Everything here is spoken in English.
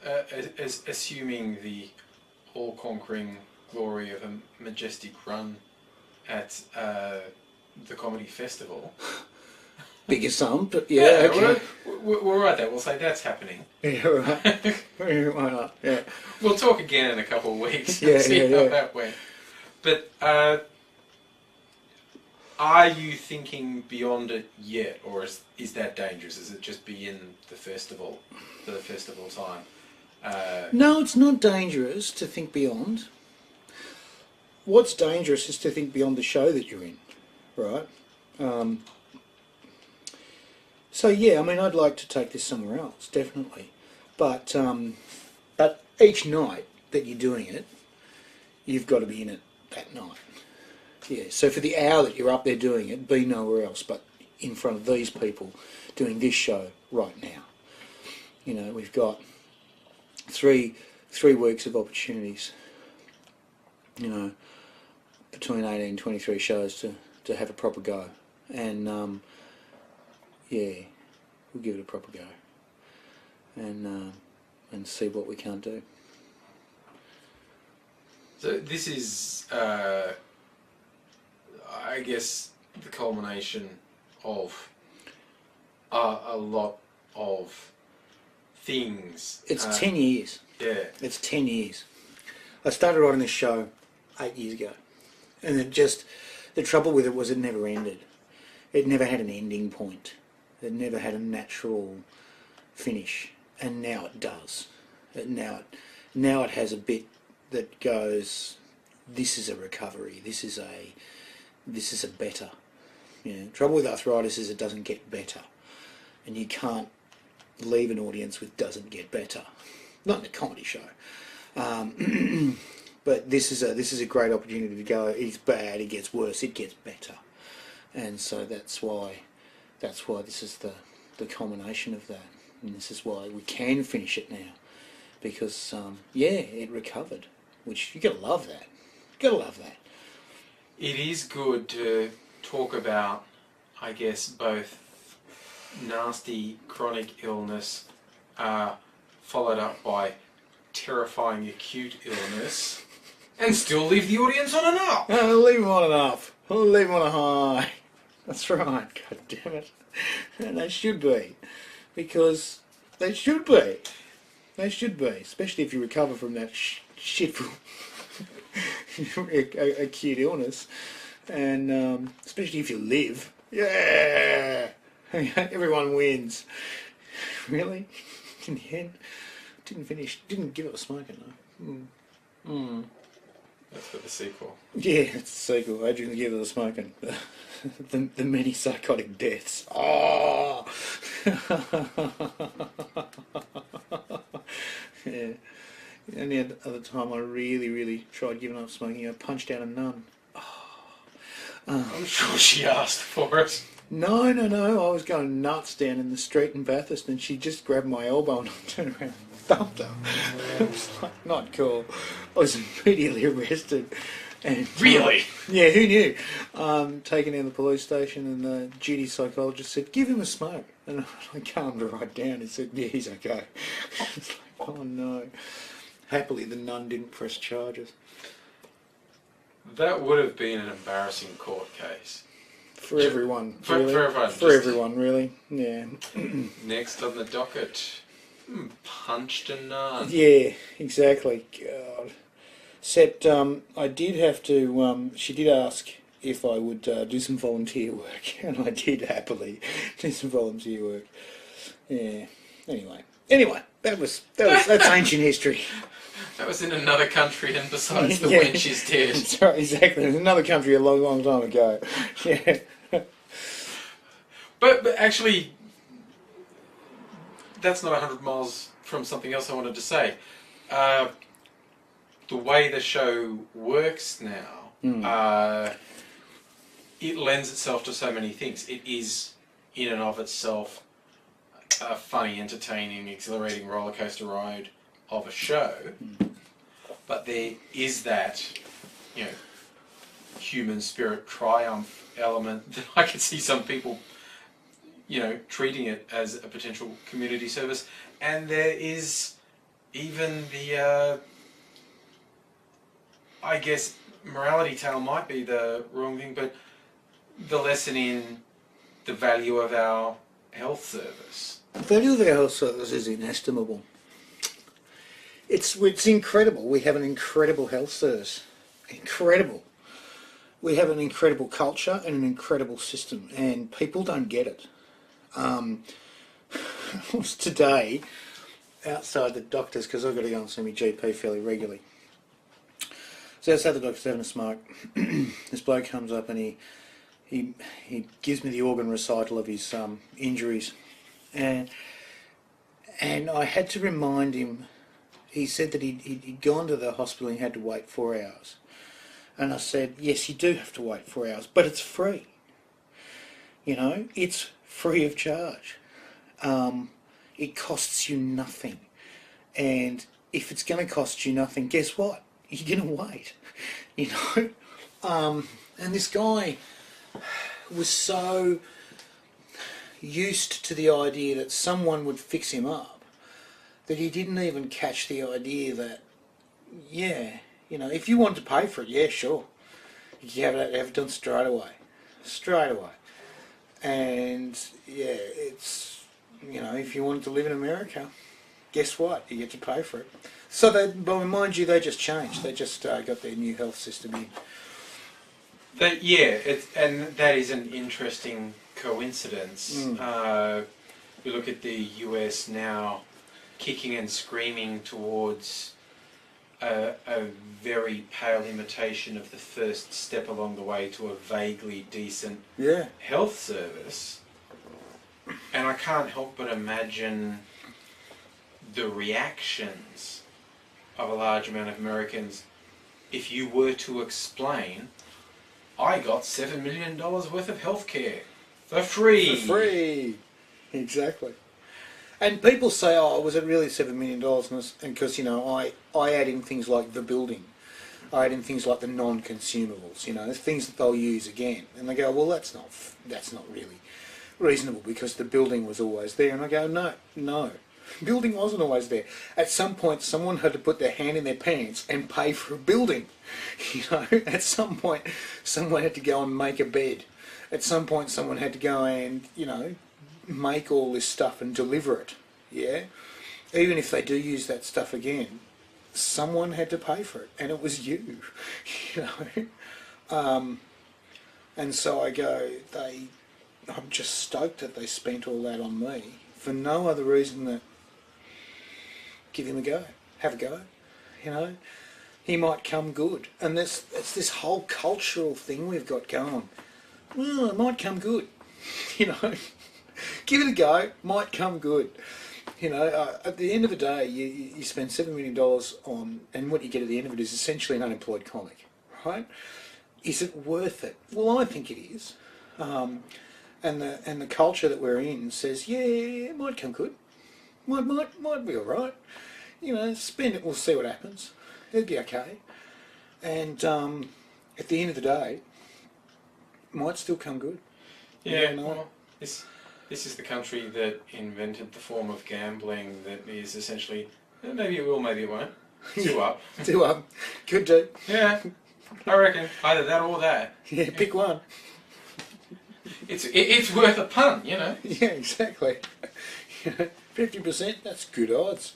assuming the all-conquering glory of a majestic run at the comedy festival. Bigger sum, but yeah, okay. We'll write that. We'll say that's happening. Yeah, right. Why not? Yeah. We'll talk again in a couple of weeks Yeah, and see yeah, how yeah. that went. But are you thinking beyond it yet, or is that dangerous? Is it just be in the festival for the festival time? No, it's not dangerous to think beyond. What's dangerous is to think beyond the show that you're in, right? So yeah, I mean, I'd like to take this somewhere else, definitely. But each night that you're doing it, you've got to be in it that night. Yeah. So for the hour that you're up there doing it, be nowhere else but in front of these people doing this show right now. You know, we've got three weeks of opportunities. You know, between 18 and 23 shows to have a proper go, and yeah, we'll give it a proper go, and see what we can't do. So this is, I guess, the culmination of a lot of things. It's 10 years. Yeah. It's 10 years. I started writing this show 8 years ago, and the trouble with it was it never ended. It never had an ending point. It never had a natural finish, and now it does. Now it has a bit that goes, this is a recovery. This is a better. You know, trouble with arthritis is it doesn't get better, and you can't leave an audience with doesn't get better. Not in a comedy show. But this is a great opportunity to go. It's bad. It gets worse. It gets better, and so that's why this is the culmination of that, and this is why we can finish it now, because it recovered, which you gotta love that. You gotta love that. It is good to talk about, I guess, both nasty chronic illness followed up by terrifying acute illness, and still leave the audience on an up. Leave them on an up. Leave them on a high. That's right. God damn it. And they should be, because they should be. They should be, especially if you recover from that shitful acute illness, and especially if you live. Yeah, everyone wins. Really? In the end, didn't give up smoking though. That's for the sequel. Yeah, it's the sequel. Adrian gave up smoking. The many psychotic deaths. Oh. Yeah. The only other time I really tried giving up smoking, I punched out a nun. I'm sure she asked for it. No, I was going nuts down in the street in Bathurst, and she just grabbed my elbow and I turned around and thumped her. It was like, not cool. I was immediately arrested. And, really? Yeah, who knew? Taken in the police station, and the duty psychologist said, give him a smoke. And I calmed her right down and said, yeah, he's okay. It's like, oh no. Happily, the nun didn't press charges. That would have been an embarrassing court case. For everyone, for really. everyone. For everyone, really. Yeah. Next on the docket, punched a nun. Yeah, exactly. God. Except I did have to, she did ask if I would do some volunteer work, and I did happily do some volunteer work. Yeah. Anyway, that's ancient history. That was in another country, and besides the Yeah. wench is dead. That's right, exactly. It was another country a long time ago. Yeah. But actually, that's not 100 miles from something else I wanted to say. The way the show works now, it lends itself to so many things. It is, in and of itself, a funny, entertaining, exhilarating roller coaster ride of a show, but there is that, human spirit triumph element that I could see some people, treating it as a potential community service, and there is even I guess morality tale might be the wrong thing, but the lesson in the value of our health service. The value of our health service is inestimable. It's incredible. We have an incredible health service. Incredible. We have an incredible culture and an incredible system, and people don't get it. I was today outside the doctor's, because I've got to go and see my GP fairly regularly. So outside the doctor's having a smoke. This bloke comes up and he gives me the organ recital of his injuries, and I had to remind him. He said that he'd gone to the hospital and he had to wait 4 hours. And I said, yes, you do have to wait 4 hours, but it's free. You know, it's free of charge. It costs you nothing. And if it's going to cost you nothing, guess what? You're going to wait. You know? And this guy was so used to the idea that someone would fix him up that he didn't even catch the idea that, yeah, you know, if you want to pay for it, yeah, sure. You have it done straight away. Straight away. And, yeah, it's, you know, if you wanted to live in America, guess what? You get to pay for it. So, but mind you, they just changed. They just got their new health system in. And that is an interesting coincidence. We look at the US now kicking and screaming towards a very pale imitation of the first step along the way to a vaguely decent health service. And I can't help but imagine the reactions of a large amount of Americans if you were to explain, I got $7 million worth of healthcare for free. For free. Exactly. And people say, oh, was it really $7 million? And because, you know, I add in things like the building. I add in things like the non-consumables, you know, things that they'll use again. And they go, well, that's not really reasonable because the building was always there. And I go, no. Building wasn't always there. At some point, someone had to put their hand in their pants and pay for a building. You know, at some point, someone had to go and make a bed. At some point, someone had to go and, you know, make all this stuff and deliver it. Yeah? Even if they do use that stuff again, someone had to pay for it, and it was you. You know? And so I go, I'm just stoked that they spent all that on me for no other reason than give him a go, have a go, you know. He might come good. And it's this whole cultural thing we've got going. Well, it might come good, you know. Give it a go, might come good. You know, at the end of the day, you spend $7 million on, and what you get at the end of it is essentially an unemployed comic, right? Is it worth it? Well, I think it is. And the culture that we're in says, yeah, it might come good. Might be all right. You know, spend it, we'll see what happens. It'll be okay. And at the end of the day, it might still come good. Yeah, well, this is the country that invented the form of gambling that is essentially, maybe it will, maybe it won't. 2 up. 2 up. Could do. Yeah, I reckon. Either that or that. Yeah, pick one. It's worth a punt, you know. Yeah, exactly. 50%, that's good odds.